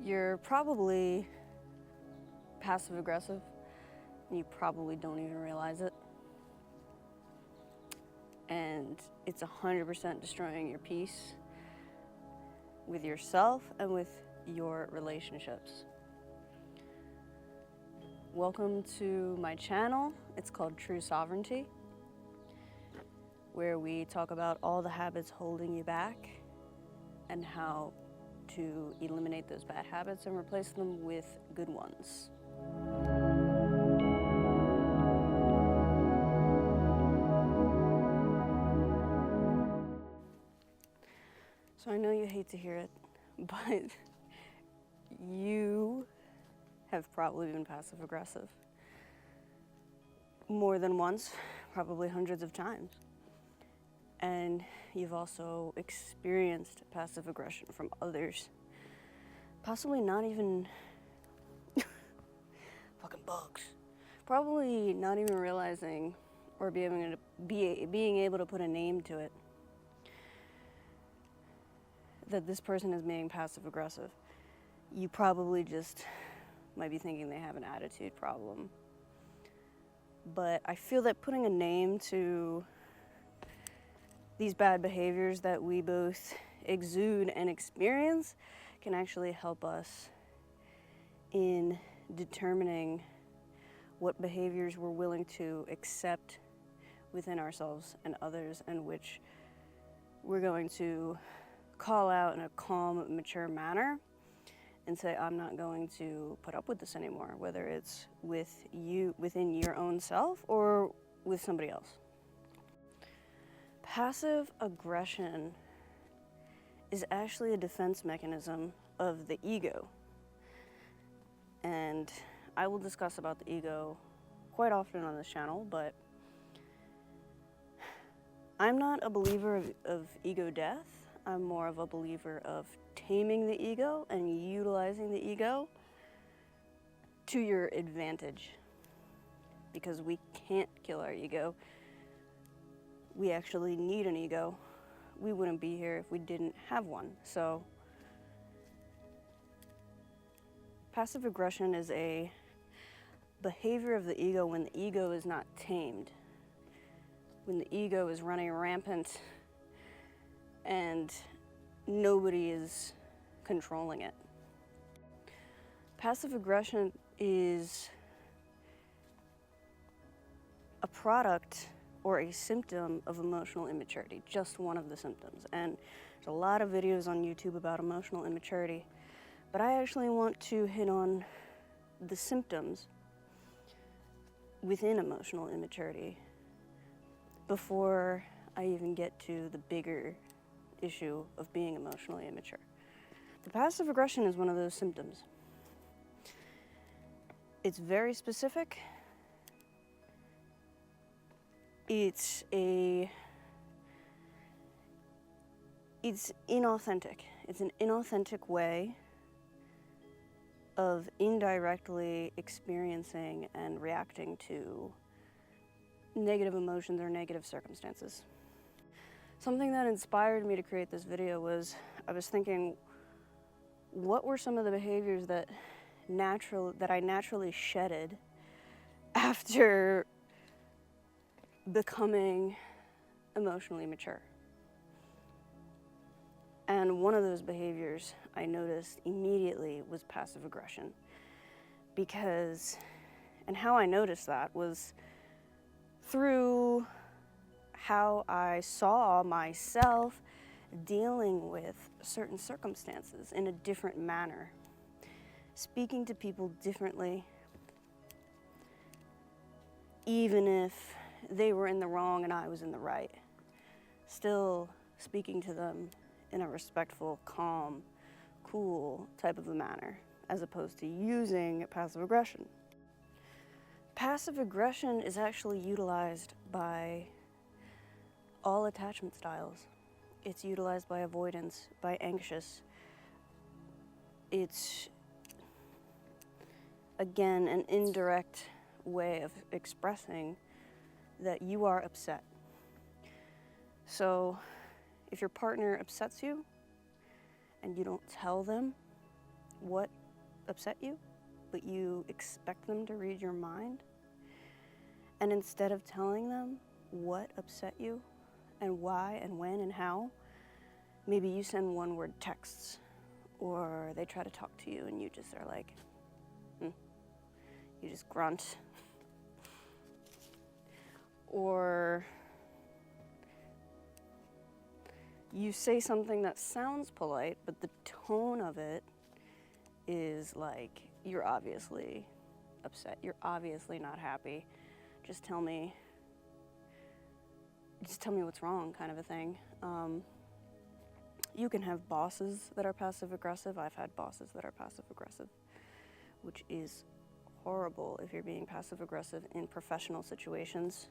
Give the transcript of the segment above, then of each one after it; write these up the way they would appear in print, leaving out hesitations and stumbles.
You're probably passive aggressive, and you probably don't even realize it. And it's 100% destroying your peace with yourself and with your relationships. Welcome to my channel. It's called True Sovereignty, where we talk about all the habits holding you back and how to eliminate those bad habits and replace them with good ones. So I know you hate to hear it, but you have probably been passive aggressive more than once, probably hundreds of times. And you've also experienced passive aggression from others, possibly not even fucking bugs, probably not even realizing or being able to put a name to it, that this person is being passive aggressive. You probably just might be thinking they have an attitude problem. But I feel that putting a name to these bad behaviors that we both exude and experience can actually help us in determining what behaviors we're willing to accept within ourselves and others, and which we're going to call out in a calm, mature manner and say, I'm not going to put up with this anymore, whether it's with you, within your own self, or with somebody else. Passive aggression is actually a defense mechanism of the ego. And I will discuss about the ego quite often on this channel, but I'm not a believer of ego death. I'm more of a believer of taming the ego and utilizing the ego to your advantage, because we can't kill our ego. We actually need an ego. We wouldn't be here if we didn't have one. So passive aggression is a behavior of the ego when the ego is not tamed, when the ego is running rampant and nobody is controlling it. Passive aggression is a product or a symptom of emotional immaturity, just one of the symptoms. And there's a lot of videos on YouTube about emotional immaturity, but I actually want to hit on the symptoms within emotional immaturity before I even get to the bigger issue of being emotionally immature. The passive aggression is one of those symptoms. It's very specific. It's inauthentic. It's an inauthentic way of indirectly experiencing and reacting to negative emotions or negative circumstances. Something that inspired me to create this video was, I was thinking, what were some of the behaviors that I naturally shedded after becoming emotionally mature? And one of those behaviors I noticed immediately was passive aggression. And how I noticed that was through how I saw myself dealing with certain circumstances in a different manner, speaking to people differently, even if they were in the wrong and I was in the right, still speaking to them in a respectful, calm, cool type of a manner, as opposed to using passive aggression. Passive aggression is actually utilized by all attachment styles. It's utilized by avoidance, by anxious. It's, again, an indirect way of expressing that you are upset. So if your partner upsets you and you don't tell them, what upset you, but you expect them to read your mind. And instead of telling them what upset you and why and when and how, maybe you send one-word texts, or they try to talk to you and you just are like, you just grunt. Or you say something that sounds polite, but the tone of it is like, you're obviously upset, you're obviously not happy. Just tell me what's wrong, kind of a thing. You can have bosses that are passive aggressive. I've had bosses that are passive aggressive, which is horrible if you're being passive aggressive in professional situations.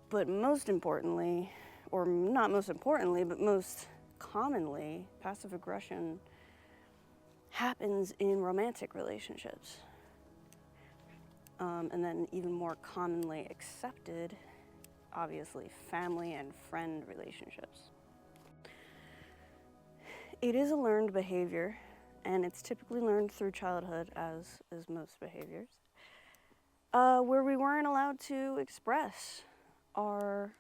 But most importantly, or not most importantly, but most commonly, passive aggression happens in romantic relationships. And then even more commonly accepted, obviously, family and friend relationships. It is a learned behavior, and it's typically learned through childhood, as is most behaviors, where we weren't allowed to express our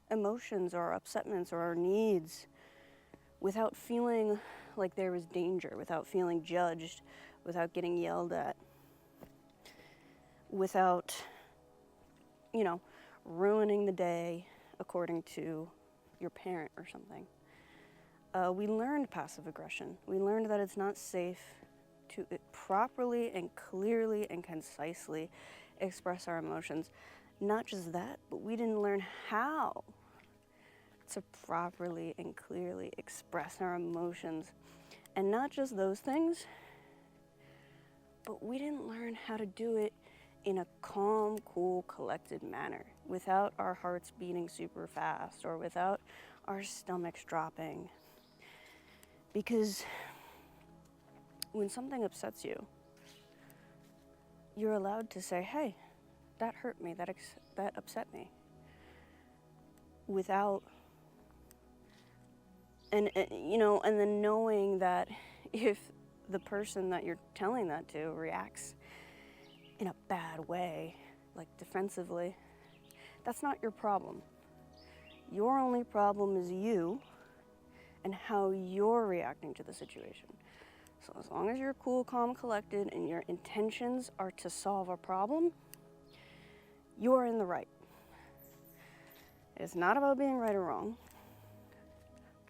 emotions or our upsetments or our needs without feeling like there was danger, without feeling judged, without getting yelled at, without, ruining the day according to your parent or something. We learned passive aggression. We learned that it's not safe to properly and clearly and concisely express our emotions. Not just that, but we didn't learn how to properly and clearly express our emotions. And not just those things, but we didn't learn how to do it in a calm, cool, collected manner, without our hearts beating super fast or without our stomachs dropping. Because when something upsets you, you're allowed to say, hey, that hurt me, that upset me. Without, and then knowing that if the person that you're telling that to reacts in a bad way, like defensively, that's not your problem. Your only problem is you and how you're reacting to the situation. So as long as you're cool, calm, collected, and your intentions are to solve a problem, you're in the right. It's not about being right or wrong,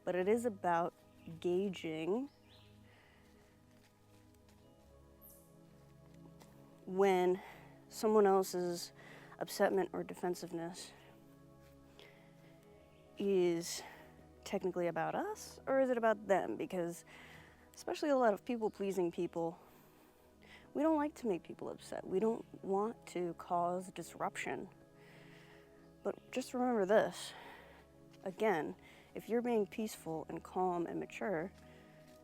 but it is about gauging when someone else's upsetment or defensiveness is technically about us, or is it about them? Because especially a lot of people-pleasing people, we don't like to make people upset. We don't want to cause disruption. But just remember this, again, if you're being peaceful and calm and mature,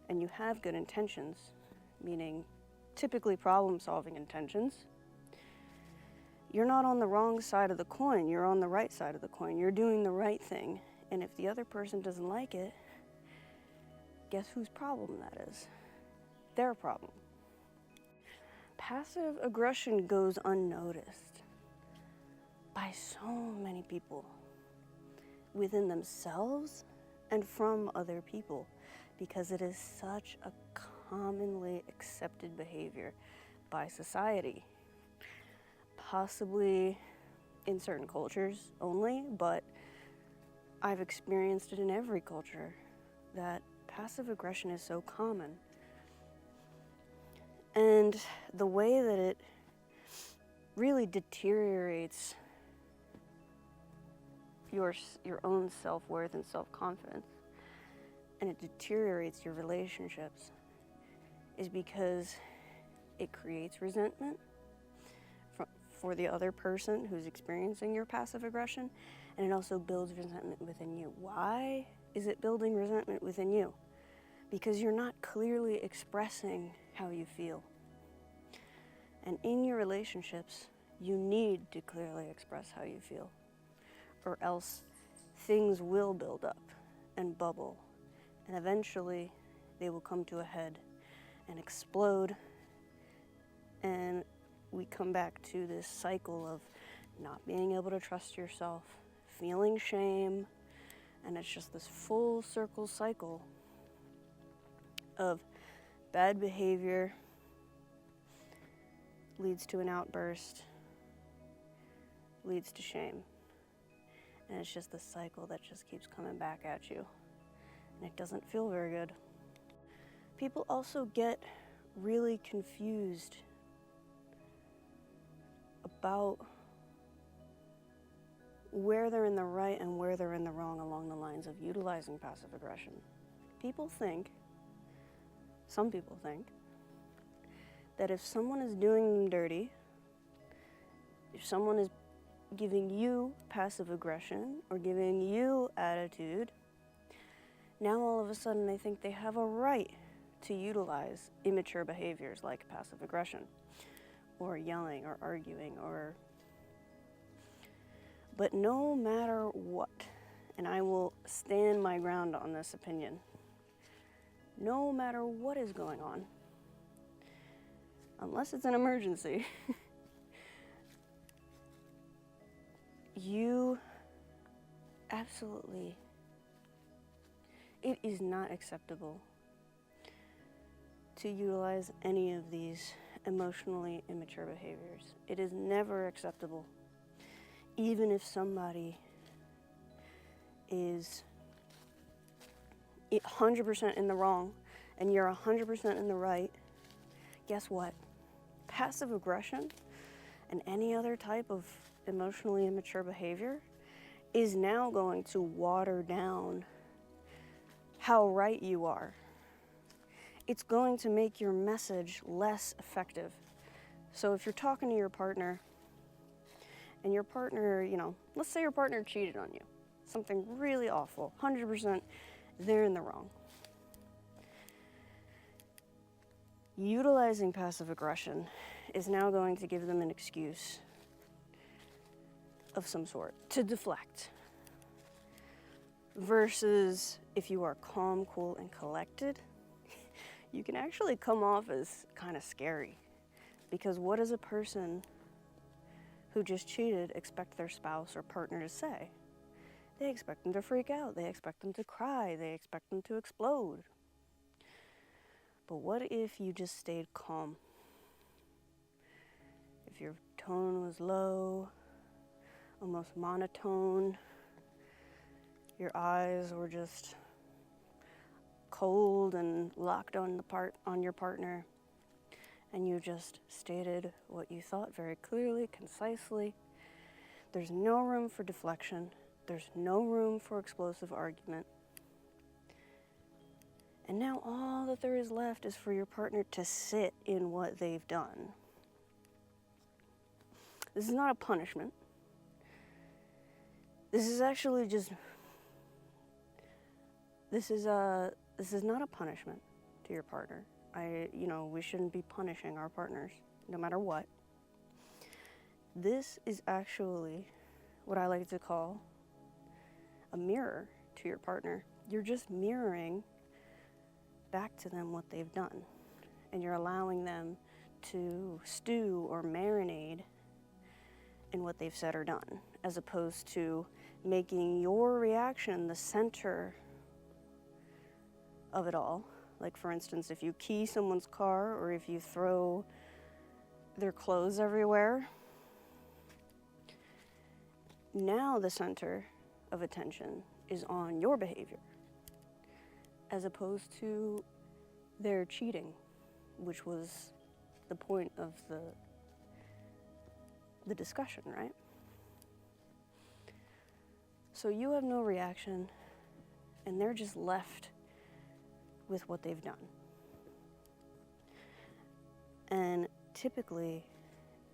and you have good intentions, meaning typically problem-solving intentions, you're not on the wrong side of the coin, you're on the right side of the coin. You're doing the right thing. And if the other person doesn't like it, guess whose problem that is? Their problem. Passive aggression goes unnoticed by so many people within themselves and from other people, because it is such a commonly accepted behavior by society. Possibly in certain cultures only, but I've experienced it in every culture, that passive aggression is so common. And the way that it really deteriorates your own self-worth and self-confidence, and it deteriorates your relationships, is because it creates resentment for the other person who's experiencing your passive aggression, and it also builds resentment within you. Why is it building resentment within you? Because you're not clearly expressing how you feel. And in your relationships, you need to clearly express how you feel, or else things will build up and bubble, and eventually they will come to a head and explode. And we come back to this cycle of not being able to trust yourself, feeling shame, and it's just this full circle cycle of bad behavior leads to an outburst, leads to shame. And it's just this cycle that just keeps coming back at you. And it doesn't feel very good. People also get really confused about where they're in the right and where they're in the wrong along the lines of utilizing passive aggression. Some people think, that if someone is doing them dirty, if someone is giving you passive aggression or giving you attitude, now all of a sudden they think they have a right to utilize immature behaviors like passive aggression or yelling or arguing but no matter what, and I will stand my ground on this opinion, no matter what is going on, unless it's an emergency, you absolutely, it is not acceptable to utilize any of these emotionally immature behaviors. It is never acceptable, even if somebody is 100% in the wrong and you're 100% in the right. Guess what? Passive aggression and any other type of emotionally immature behavior is now going to water down how right you are. It's going to make your message less effective. So if you're talking to your partner and your partner, let's say your partner cheated on you, something really awful, 100% they're in the wrong. Utilizing passive aggression is now going to give them an excuse of some sort to deflect. Versus if you are calm, cool, and collected, you can actually come off as kind of scary. Because what does a person who just cheated expect their spouse or partner to say? They expect them to freak out. They expect them to cry. They expect them to explode. But what if you just stayed calm? If your tone was low, almost monotone, your eyes were just cold and locked on your partner, and you just stated what you thought very clearly, concisely. There's no room for deflection. There's no room for explosive argument. And now all that there is left is for your partner to sit in what they've done. This is not a punishment. This is actually just, this is not a punishment to your partner. We shouldn't be punishing our partners, no matter what. This is actually what I like to call a mirror to your partner. You're just mirroring back to them what they've done. And you're allowing them to stew or marinate in what they've said or done, as opposed to making your reaction the center of it all. Like, for instance, if you key someone's car or if you throw their clothes everywhere, now the center of attention is on your behavior, as opposed to their cheating, which was the point of the discussion, right? So you have no reaction, and they're just left with what they've done. And typically,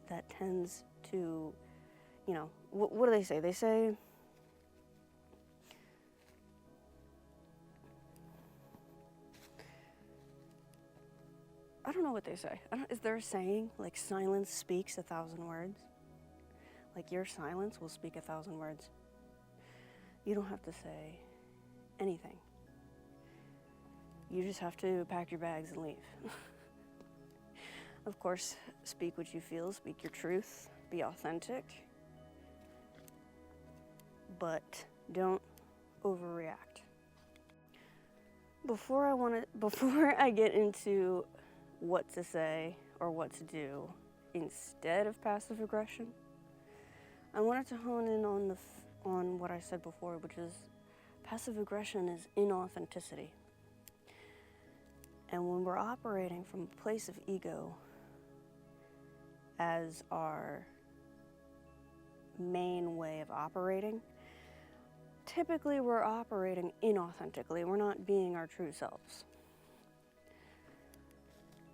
that tends to, what do they say? They say, I don't know what they say. Is there a saying, like, silence speaks 1,000 words? Like, your silence will speak 1,000 words. You don't have to say anything. You just have to pack your bags and leave. Of course, speak what you feel, speak your truth, be authentic, but don't overreact. Before I get into what to say or what to do instead of passive aggression, I wanted to hone in on what I said before, which is passive aggression is inauthenticity. And when we're operating from a place of ego as our main way of operating, typically we're operating inauthentically. We're not being our true selves.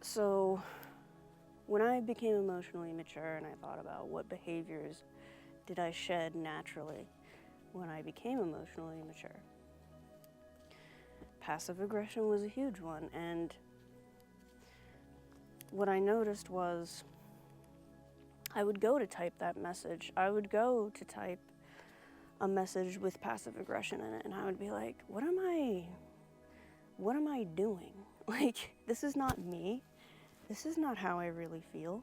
So when I became emotionally mature and I thought about what behaviors did I shed naturally when I became emotionally mature, passive aggression was a huge one. And what I noticed was I would go to type that message. I would go to type a message with passive aggression in it, and I would be like, what am I doing? Like, this is not me. This is not how I really feel.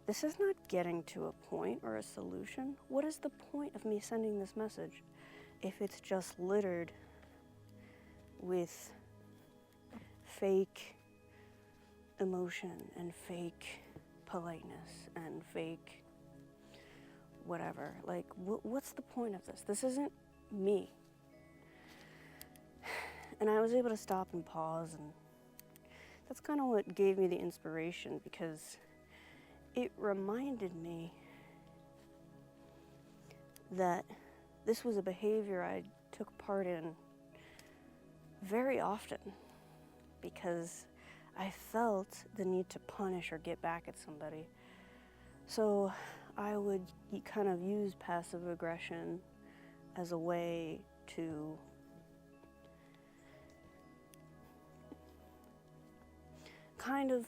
This is not getting to a point or a solution. What is the point of me sending this message if it's just littered with fake emotion and fake politeness and fake whatever? Like, what's the point of this? This isn't me. And I was able to stop and pause, and that's kind of what gave me the inspiration, because it reminded me that this was a behavior I took part in very often, because I felt the need to punish or get back at somebody. So I would kind of use passive aggression as a way to kind of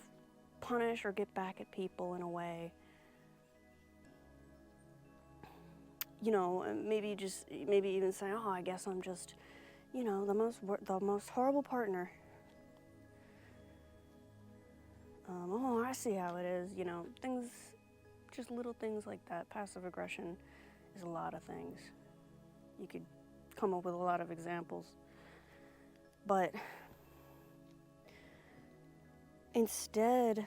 punish or get back at people in a way. You know, maybe even say, oh, I guess I'm just, you know, the most horrible partner. Oh, I see how it is, you know, things, just little things like that. Passive aggression is a lot of things. You could come up with a lot of examples. But instead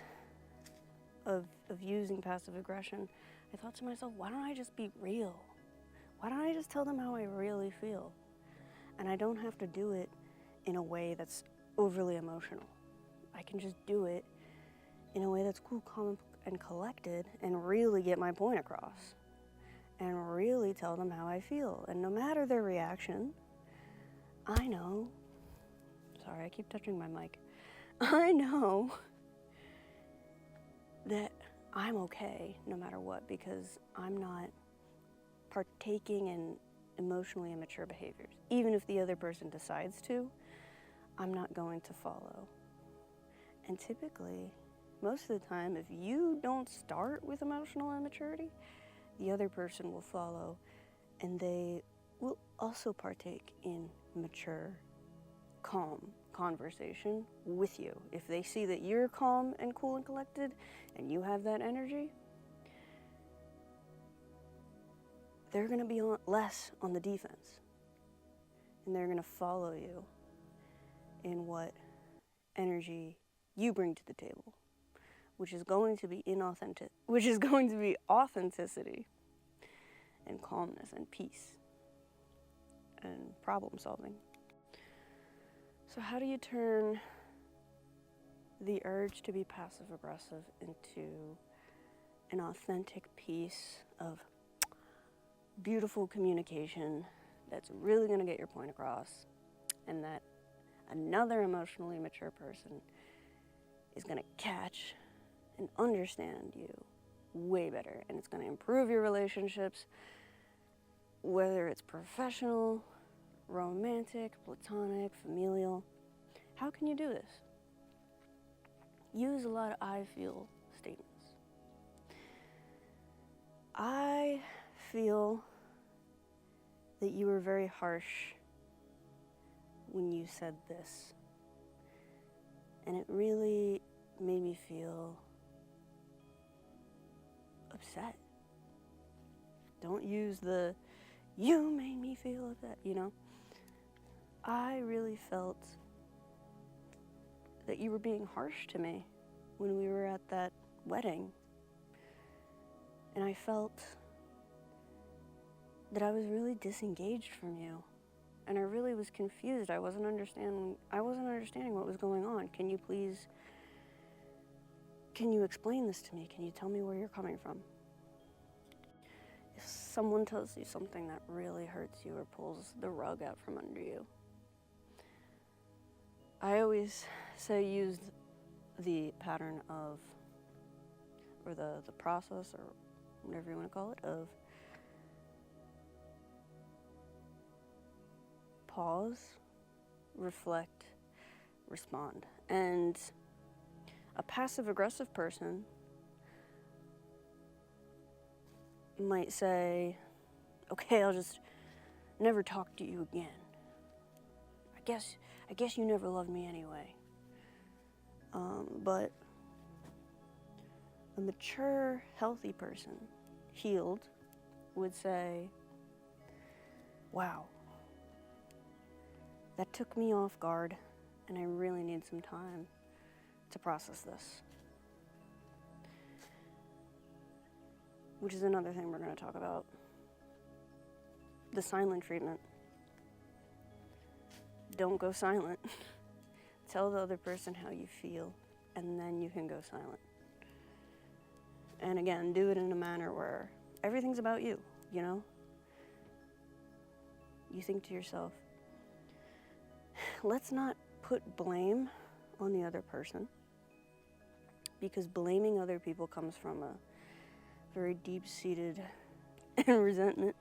of using passive aggression, I thought to myself, why don't I just be real? Why don't I just tell them how I really feel? And I don't have to do it in a way that's overly emotional. I can just do it in a way that's cool, calm, and collected, and really get my point across, and really tell them how I feel. And no matter their reaction, I know, sorry, I keep touching my mic. I know that I'm okay no matter what, because I'm not partaking in emotionally immature behaviors. Even if the other person decides to, I'm not going to follow. And typically, most of the time, if you don't start with emotional immaturity, the other person will follow, and they will also partake in mature, calm conversation with you. If they see that you're calm and cool and collected, and you have that energy, they're going to be less on the defense, and they're going to follow you in what energy you bring to the table, which is going to be authenticity and calmness and peace and problem solving. So how do you turn the urge to be passive aggressive into an authentic piece of beautiful communication that's really going to get your point across, and that another emotionally mature person is going to catch and understand you way better, and it's going to improve your relationships, whether it's professional, romantic, platonic, familial? How can you do this? Use a lot of I feel statements. I feel that you were very harsh when you said this. And it really made me feel upset. Don't use the, you made me feel upset, you know? I really felt that you were being harsh to me when we were at that wedding. And I felt that I was really disengaged from you. And I really was confused. I wasn't understanding what was going on. Can you explain this to me? Can you tell me where you're coming from? If someone tells you something that really hurts you or pulls the rug out from under you, I always say use the pattern of, or the process, or whatever you want to call it, of pause, reflect, respond. And a passive-aggressive person might say, okay, I'll just never talk to you again. I guess you never loved me anyway. But a mature, healthy person, healed, would say, wow, that took me off guard, and I really need some time to process this. Which is another thing we're going to talk about. The silent treatment. Don't go silent. Tell the other person how you feel, and then you can go silent. And again, do it in a manner where everything's about you, you know? You think to yourself, let's not put blame on the other person, because blaming other people comes from a very deep-seated resentment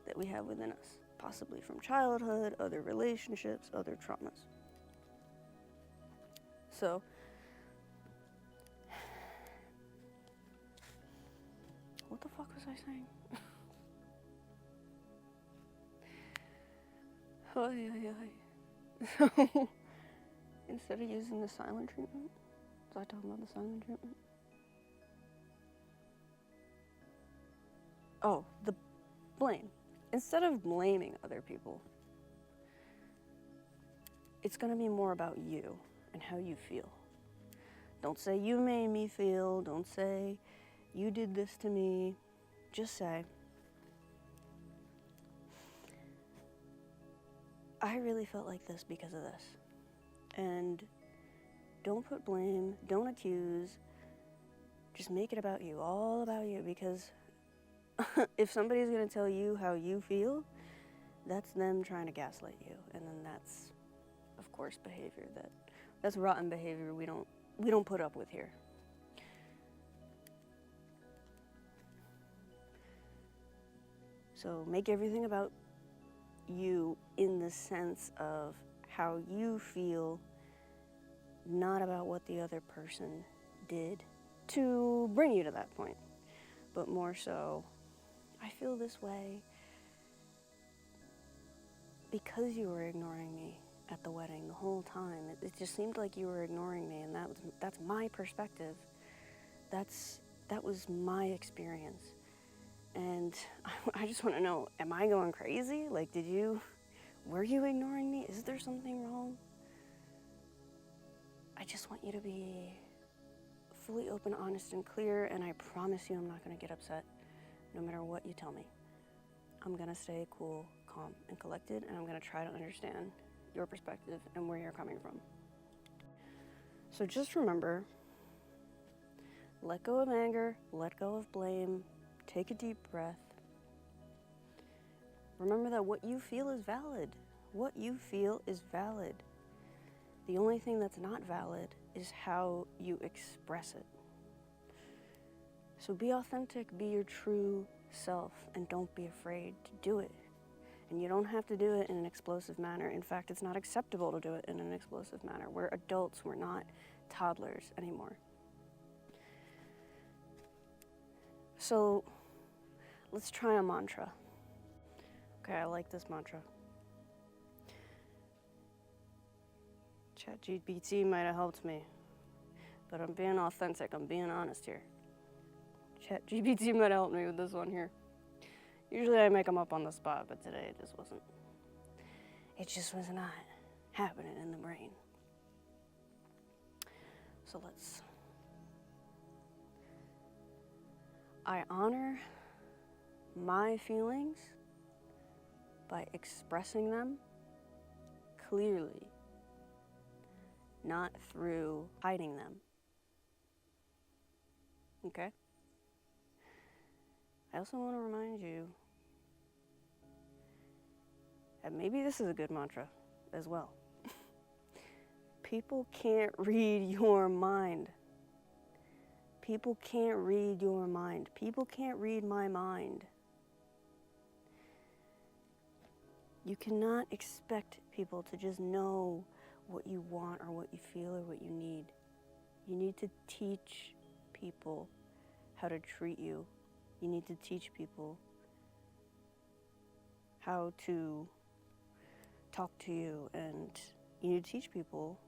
that we have within us, possibly from childhood, other relationships, other traumas. So, what the fuck was I saying? So, instead of using the silent treatment, was I talking about the silent treatment? Oh, the blame. Instead of blaming other people, it's going to be more about you and how you feel. Don't say, you made me feel. Don't say, you did this to me. Just say, I really felt like this because of this. And don't put blame, don't accuse. Just make it about you, all about you, because if somebody's going to tell you how you feel, that's them trying to gaslight you. And then that's, of course, behavior that's rotten behavior we don't put up with here. So make everything about you in the sense of how you feel, not about what the other person did to bring you to that point, but more so, I feel this way because you were ignoring me at the wedding the whole time. It just seemed like you were ignoring me, and that's my perspective. That was my experience. And I just want to know, am I going crazy? Like, were you ignoring me? Is there something wrong? I just want you to be fully open, honest, and clear, and I promise you I'm not going to get upset no matter what you tell me. I'm going to stay cool, calm, and collected, and I'm going to try to understand your perspective and where you're coming from. So just remember, let go of anger, let go of blame, take a deep breath. Remember that what you feel is valid. What you feel is valid. The only thing that's not valid is how you express it. So be authentic, be your true self, and don't be afraid to do it. And you don't have to do it in an explosive manner. In fact, it's not acceptable to do it in an explosive manner. We're adults, we're not toddlers anymore. So let's try a mantra. Okay, I like this mantra. ChatGPT might have helped me, but I'm being authentic, I'm being honest here. ChatGPT might have helped me with this one here. Usually I make them up on the spot, but today it just wasn't. It just was not happening in the brain. So I honor my feelings by expressing them clearly, not through hiding them. Okay? I also want to remind you that maybe this is a good mantra as well. People can't read your mind. People can't read your mind. People can't read my mind. You cannot expect people to just know what you want or what you feel or what you need. You need to teach people how to treat you. You need to teach people how to talk to you, and you need to teach people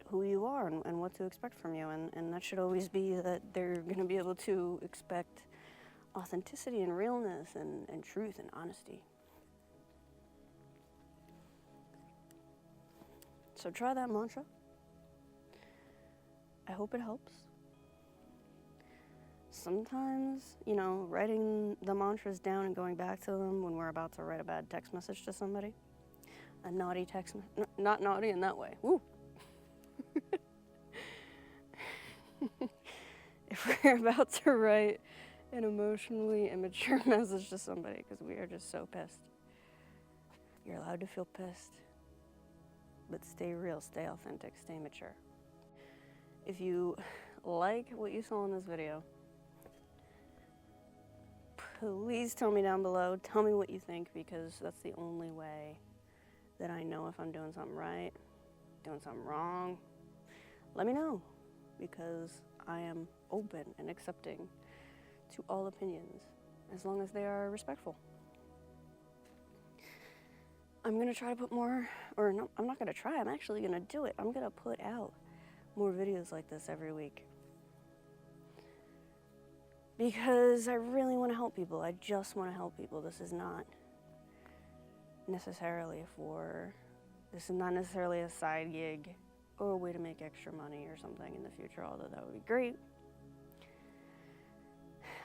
who you are and what to expect from you, and that should always be that they're going to be able to expect authenticity and realness and truth and honesty. So try that mantra. I hope it helps. Sometimes, writing the mantras down and going back to them when we're about to write a bad text message to somebody, a naughty text, not naughty in that way. Woo. If we're about to write an emotionally immature message to somebody because we are just so pissed, you're allowed to feel pissed, but stay real, stay authentic, stay mature. If you like what you saw in this video, please tell me down below. Tell me what you think, because that's the only way that I know if I'm doing something right, doing something wrong. Let me know, because I am open and accepting to all opinions, as long as they are respectful. I'm gonna try to put more, or no, I'm not gonna try, I'm actually gonna do it. I'm gonna put out more videos like this every week, because I really want to help people. I just want to help people. This is not necessarily a side gig or a way to make extra money or something in the future, although that would be great.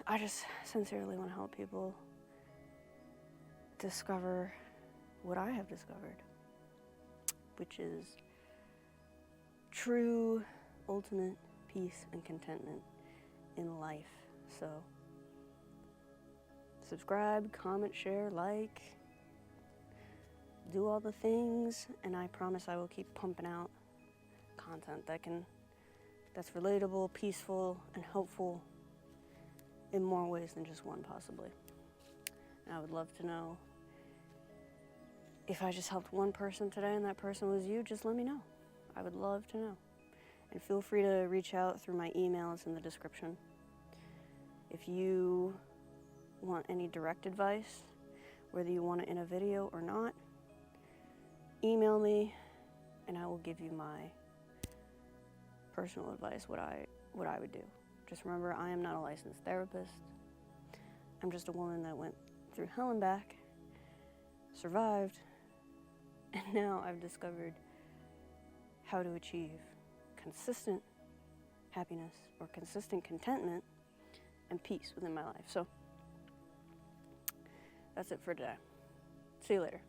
I just sincerely want to help people discover what I have discovered, which is true, ultimate peace and contentment in life. So, subscribe, comment, share, like, do all the things, and I promise I will keep pumping out content that's relatable, peaceful, and helpful in more ways than just one, possibly. And I would love to know if I just helped one person today and that person was you. Just let me know. I would love to know. And feel free to reach out through my email. It's in the description. If you want any direct advice, whether you want it in a video or not, email me and I will give you my personal advice, what I would do. Just remember, I am not a licensed therapist. I'm just a woman that went through hell and back, survived, and now I've discovered how to achieve consistent happiness or consistent contentment and peace within my life. So that's it for today. See you later.